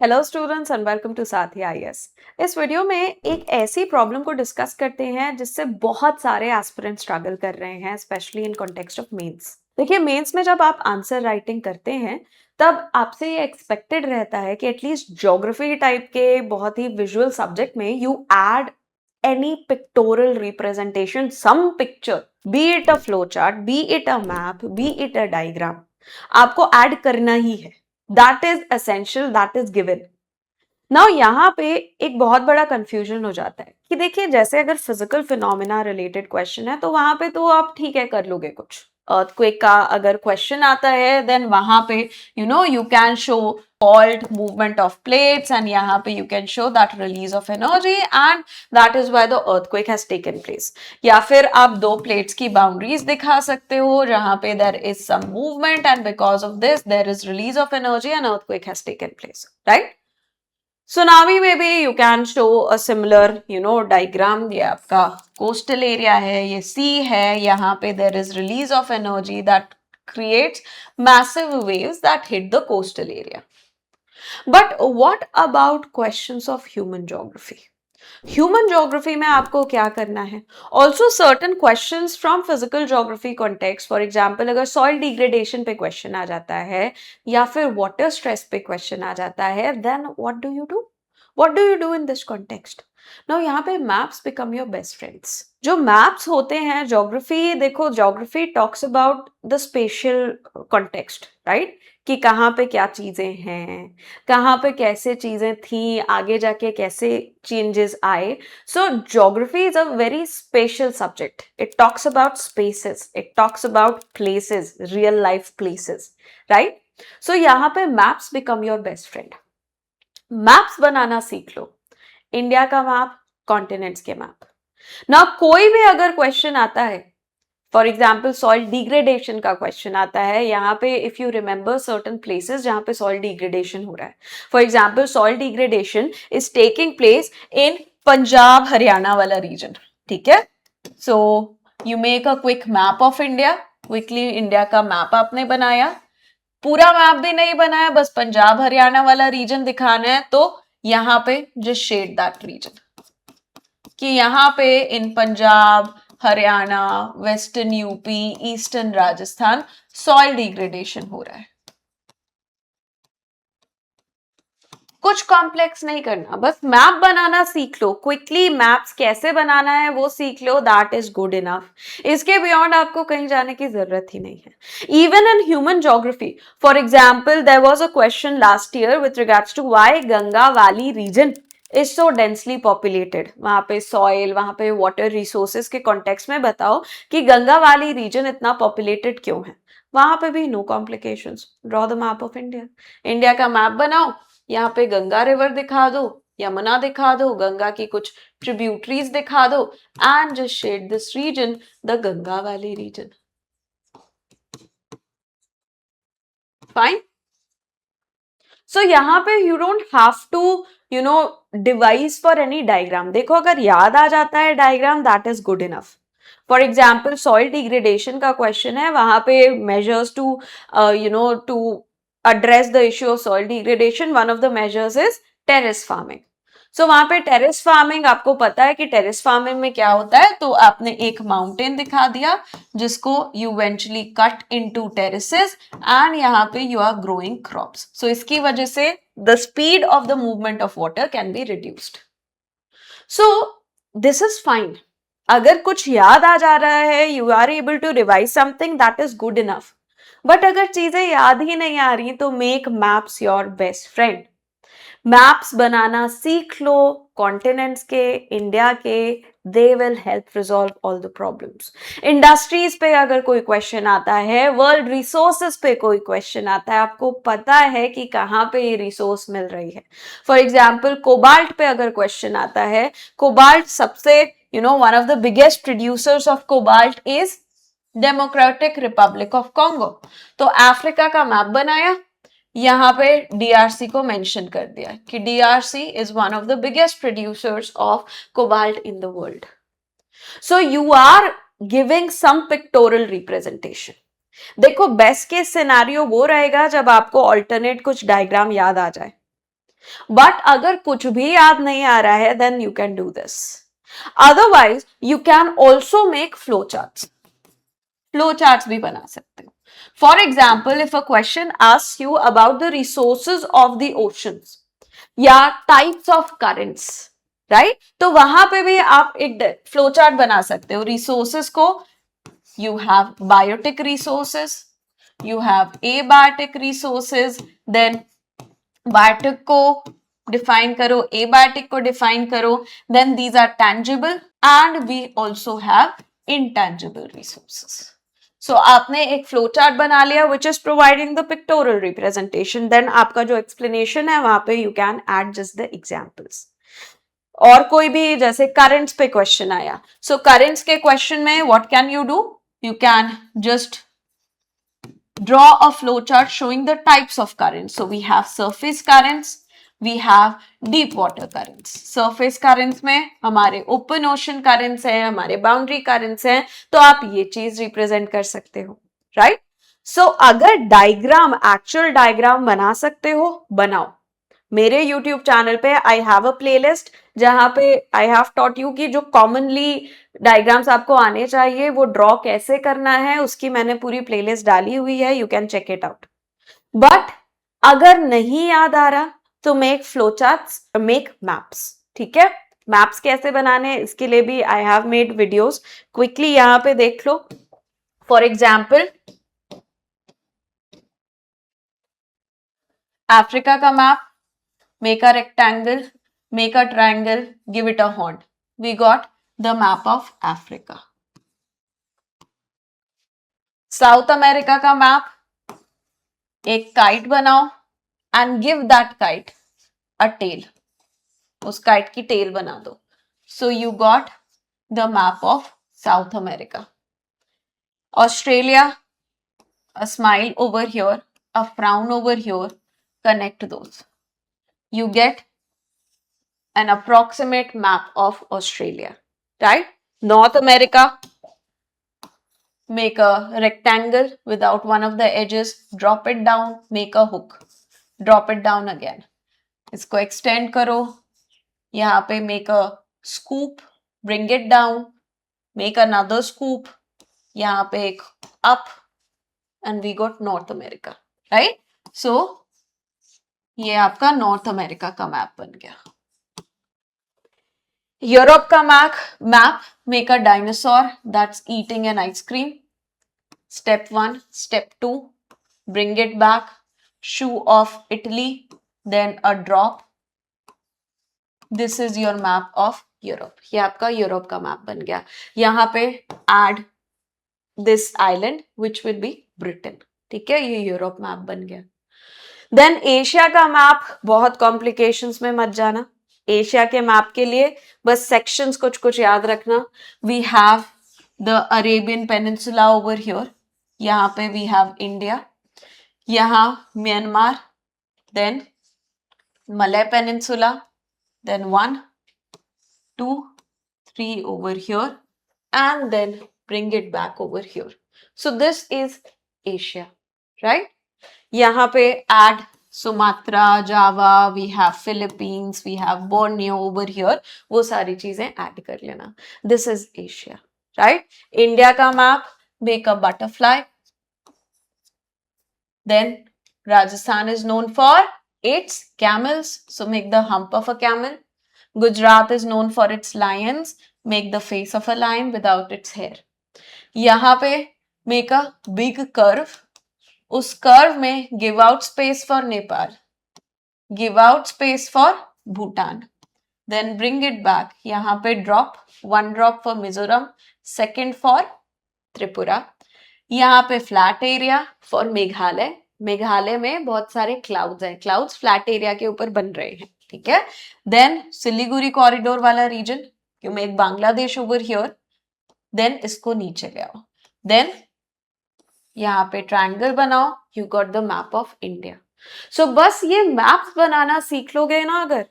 Hello students and welcome to Sathi IAS. इस video में एक ऐसी प्रॉब्लम को डिस्कस करते हैं जिससे बहुत सारे एस्पिरेंट स्ट्रगल कर रहे हैं, specially in context of mains. देखिए, मेंस में जब आप आंसर राइटिंग करते हैं तब आपसे ये एक्सपेक्टेड रहता है कि एटलीस्ट ज्योग्राफी टाइप के बहुत ही विजुअल सब्जेक्ट में you add any pictorial representation, some picture, be it a flow chart, be it a map, be it a diagram, आपको ऐड करना ही है। That is essential, that is given. Now यहाँ पे एक बहुत बड़ा कंफ्यूजन हो जाता है कि देखिए, जैसे अगर फिजिकल फिनोमिना रिलेटेड क्वेश्चन है तो वहां पे तो आप ठीक है कर लोगे कुछ। अर्थक्वेक का अगर क्वेश्चन आता है देन वहां पे you can show fault movement of plates and यहाँ पे you can show that release of energy and that is why the earthquake has taken place। या फिर आप दो प्लेट्स की बाउंड्रीज दिखा सकते हो जहां पे there is some movement and because of this there is release of energy and earthquake has taken place, right? Tsunami में भी you can show a similar diagram. ये आपका कोस्टल एरिया है, ये सी है, यहाँ पे there is release of energy that creates massive waves that hit the coastal area. But what about questions of human geography? Human geography में आपको क्या करना है? Also certain question from physical geography context, for example अगर soil degradation पे question आ जाता है या फिर वाटर स्ट्रेस पे क्वेश्चन आ जाता है, then what do you do in this context? Now यहाँ पे maps become your best friends. जो मैप्स होते हैं, ज्योग्राफी, देखो geography talks about the special context, right? कि कहाँ पे क्या चीजें हैं, कहाँ पे कैसे चीजें थी, आगे जाके कैसे चेंजेस आए। So geography is a very special subject. It talks about spaces, it talks about places, real life places, right? So यहाँ पे maps become your best friend. Maps बनाना सीख लो, इंडिया का मैप, कॉन्टिनेंट्स के मैप। ना कोई भी अगर क्वेश्चन आता है, फॉर एग्जाम्पल सॉइल डिग्रेडेशन का क्वेश्चन आता है, यहाँ पे if you remember certain places जहां पे सॉइल डिग्रेडेशन हो रहा है, for example soil degradation is taking place in Punjab Haryana वाला रीजन, ठीक है? So you make a quick map of India, quickly India का मैप आपने बनाया, पूरा मैप भी नहीं बनाया, बस पंजाब हरियाणा वाला रीजन दिखाना है, तो यहाँ पे जस्ट शेड दैट रीजन कि यहाँ पे in Punjab, Haryana, western UP, eastern Rajasthan soil degradation हो रहा है। कुछ कॉम्प्लेक्स नहीं करना, बस मैप बनाना सीख लो, क्विकली मैप्स कैसे बनाना है वो सीख लो, दैट इज गुड इनफ। इसके बियॉन्ड आपको कहीं जाने की जरूरत ही नहीं है। Even in human geography, for example there was a question last year with regards to why Ganga valley region is so densely populated. वहां पे सॉइल, वहां पे वाटर रिसोर्सेज के कॉन्टेक्स्ट में बताओ कि गंगा वैली रीजन इतना पॉपुलेटेड क्यों है। वहां पे भी no complications, draw the map of India. India का मैप बनाओ, यहाँ पे गंगा रिवर दिखा दो, यमुना दिखा दो, गंगा की कुछ ट्रिब्यूटरीज दिखा दो, and just shade this region the Ganga valley region. Fine. So यहाँ पे you don't have to devise for any diagram. देखो, अगर याद आ जाता है diagram, that is good enough. For example soil degradation का क्वेश्चन है, वहां पे measures to to address the issue of soil degradation, one of the measures is terrace farming। सो वहां पे टेरेस फार्मिंग, आपको पता है कि टेरेस फार्मिंग में क्या होता है, तो आपने एक माउंटेन दिखा दिया जिसको you eventually cut into terraces and यहाँ पे you are growing crops. So इसकी वजह से the speed of the movement of water can be reduced. So this is fine. अगर कुछ याद आ जा रहा है, you are able to revise something, that is good enough. But अगर चीजें याद ही नहीं आ रही तो make maps your best friend. Maps बनाना सीख लो, कॉन्टिनेंट्स के, इंडिया के। They will help resolve all the problems. Industries पे अगर कोई क्वेश्चन आता है, वर्ल्ड रिसोर्सेज पे कोई क्वेश्चन आता है, आपको पता है कि कहाँ पे ये रिसोर्स मिल रही है। फॉर एग्जाम्पल कोबाल्ट पे अगर क्वेश्चन आता है, कोबाल्ट सबसे one of the biggest producers of cobalt is Democratic Republic of Congo. तो अफ्रीका का मैप बनाया, यहाँ पे डीआरसी को मेंशन कर दिया कि DRC is one of the biggest producers of cobalt in the world. So you are giving some pictorial representation. देखो, बेस्ट केस सिनेरियो वो रहेगा जब आपको ऑल्टरनेट कुछ डायग्राम याद आ जाए, बट अगर कुछ भी याद नहीं आ रहा है then you can do this. Otherwise you can also make flow charts. Flow charts भी बना सकते हो. For example, if a question asks you about the resources of the oceans या टाइप्स ऑफ करंट्स, राइट, तो वहां पे भी आप एक फ्लो चार्ट बना सकते हो. रिसोर्सेज को you have biotic resources, you have abiotic resources, then biotic को define करो, abiotic को define करो, then these are tangible and we also have intangible resources. So आपने एक फ्लो चार्ट बना लिया which is providing the pictorial representation, then आपका जो explanation है वहां पे you can add just the examples. और कोई भी जैसे करंट्स पे क्वेश्चन आया, सो करंट्स के क्वेश्चन में what can you do, you can just draw a flow chart showing the types of currents. So we have surface currents, we have deep water currents. Surface currents में हमारे open ocean currents हैं, हमारे boundary currents हैं, तो आप ये चीज represent कर सकते हो, right? So अगर डायग्राम, एक्चुअल डायग्राम बना सकते हो, बनाओ. मेरे YouTube चैनल पे आई हैव अ प्लेलिस्ट जहां पे आई हैव टॉट यू कि जो कॉमनली डायग्राम्स आपको आने चाहिए वो ड्रॉ कैसे करना है, उसकी मैंने पूरी प्लेलिस्ट डाली हुई है, you can check it out. But अगर नहीं याद आ रहा तो make flow charts, make maps. ठीक है, मैप्स कैसे बनाने हैं इसके लिए भी I have made videos, quickly यहाँ पे देख लो. फॉर एग्जाम्पल, अफ्रीका का map, make a rectangle, make a triangle, give it a horn. We got the map of Africa. South America का मैप, एक काइट बनाओ and give that kite a tail. उस kite की tell बना दो. So you got the map of South America. Australia, a smile over here, a frown over here, connect those. You get an approximate map of Australia, right? North America, make a rectangle without one of the edges, drop it down, make a hook, drop it down again. इसको extend करो, यहाँ पे make a scoop, bring it down, make another scoop, यहाँ पे एक up, and we got North America, right? So ये आपका North America का मैप बन गया. यूरोप का map, make a dinosaur that's eating an ice cream. Step 1, step 2, bring it back, shoe of Italy, then a drop. This is your map of Europe. ये आपका Europe का map बन गया. यहाँ पे add this island which will be Britain. ठीक है, ये यूरोप मैप बन गया. देन एशिया का मैप, बहुत कॉम्प्लिकेशंस में मत जाना. एशिया के मैप के लिए बस सेक्शंस कुछ कुछ याद रखना. We have the Arabian peninsula over here, यहाँ पे वी हैव इंडिया, यहाँ Myanmar, then Malay peninsula, then 1, 2, 3 over here, and then bring it back over here. So this is Asia, right? यहाँ पे add Sumatra, Java, we have Philippines, we have Borneo over here, वो सारी चीजें add कर लेना. This is Asia, right? India का map, make a butterfly. Then Rajasthan is known for its camels, so make the hump of a camel. Gujarat is known for its lions, make the face of a lion without its hair. यहाँ पे make a big curve, उस curve में give out space for Nepal, give out space for Bhutan, then bring it back. यहाँ पे drop, 1 drop for Mizoram, 2nd for Tripura. यहाँ पे flat area for Meghalaya. Meghalaya में बहुत सारे क्लाउड्स हैं, क्लाउड्स फ्लैट एरिया के ऊपर बन रहे हैं. ठीक है, देन सिलीगुड़ी कॉरिडोर वाला region, you make Bangladesh over here, then इसको नीचे ले आओ. देन यहाँ पे ट्रायंगल बनाओ, you got the map of India. So बस ये मैप्स बनाना सीख लोगे ना अगर,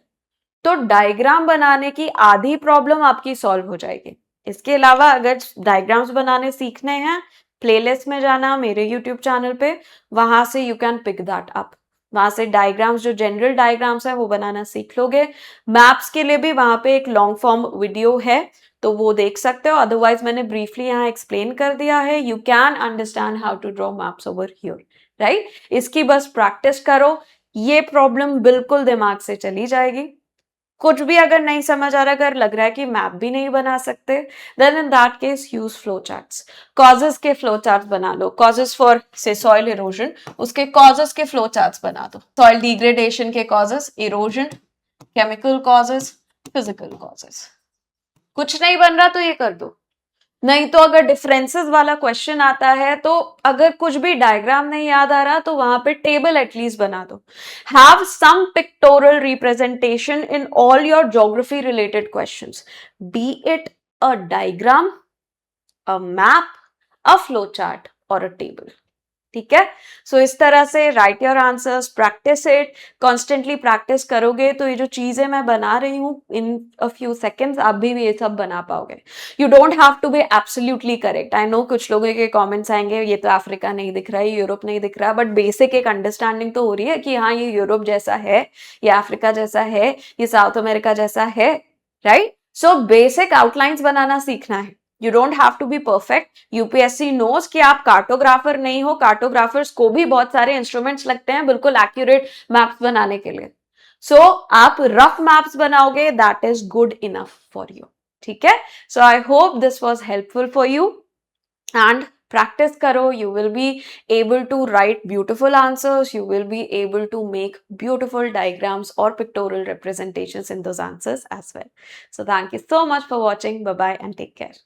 तो डायग्राम बनाने की आधी प्रॉब्लम आपकी सॉल्व हो जाएगी. इसके अलावा अगर डायग्राम्स बनाने सीखने हैं, प्लेलिस्ट में जाना मेरे यूट्यूब चैनल पे, वहां से you can pick that up. वहां से डायग्राम्स, जो जनरल डायग्राम्स है वो बनाना सीख लोगे। मैप्स के लिए भी वहां पे एक लॉन्ग फॉर्म वीडियो है, तो वो देख सकते हो। अदरवाइज मैंने ब्रीफली यहाँ एक्सप्लेन कर दिया है। You can understand how to draw maps over here, right. इसकी बस प्रैक्टिस करो, ये प्रॉब्लम बिल्कुल दिमाग से चली जाएगी। कुछ भी अगर नहीं समझ आ रहा, अगर लग रहा है कि मैप भी नहीं बना सकते, then in that case use flow charts. Causes के फ्लो चार्ट्स बना लो, कॉजेस फॉर से सॉइल इरोजन, उसके कॉजेस के फ्लो चार्ट्स बना दो। सॉइल डिग्रेडेशन के causes, erosion, chemical causes, physical causes. कुछ नहीं बन रहा तो ये कर दो। नहीं तो अगर डिफरेंसेस वाला क्वेश्चन आता है, तो अगर कुछ भी डायग्राम नहीं याद आ रहा तो वहां पे टेबल एटलीस्ट बना दो। Have some pictorial representation in all your geography related questions, be it a diagram, a map, a flow chart और अ टेबल। ठीक है। सो इस तरह से write your answers, practice it, constantly practice करोगे तो ये जो चीजें मैं बना रही हूँ इन अ फ्यू सेकेंड्स, आप भी ये सब बना पाओगे। You don't have to be absolutely correct. I know कुछ लोगों के कमेंट्स आएंगे ये तो अफ्रीका नहीं दिख रहा है, यूरोप नहीं दिख रहा, बट बेसिक एक अंडरस्टैंडिंग तो हो रही है कि हाँ ये यूरोप जैसा है, ये अफ्रीका जैसा है, ये साउथ अमेरिका जैसा है, राइट। सो बेसिक आउटलाइंस बनाना सीखना है। You don't have to be perfect. UPSC knows कि आप कार्टोग्राफर नहीं हो, कार्टोग्राफर्स को भी बहुत सारे इंस्ट्रूमेंट्स लगते हैं बिल्कुल एक्यूरेट मैप्स बनाने के लिए। सो आप रफ मैप्स बनाओगे, that is good enough for you. ठीक है। So I hope this was helpful for you, and practice karo, you will be able to write beautiful answers, you will be able to make beautiful diagrams or pictorial representations in those answers as well. So thank you so much for watching. Bye bye and take care.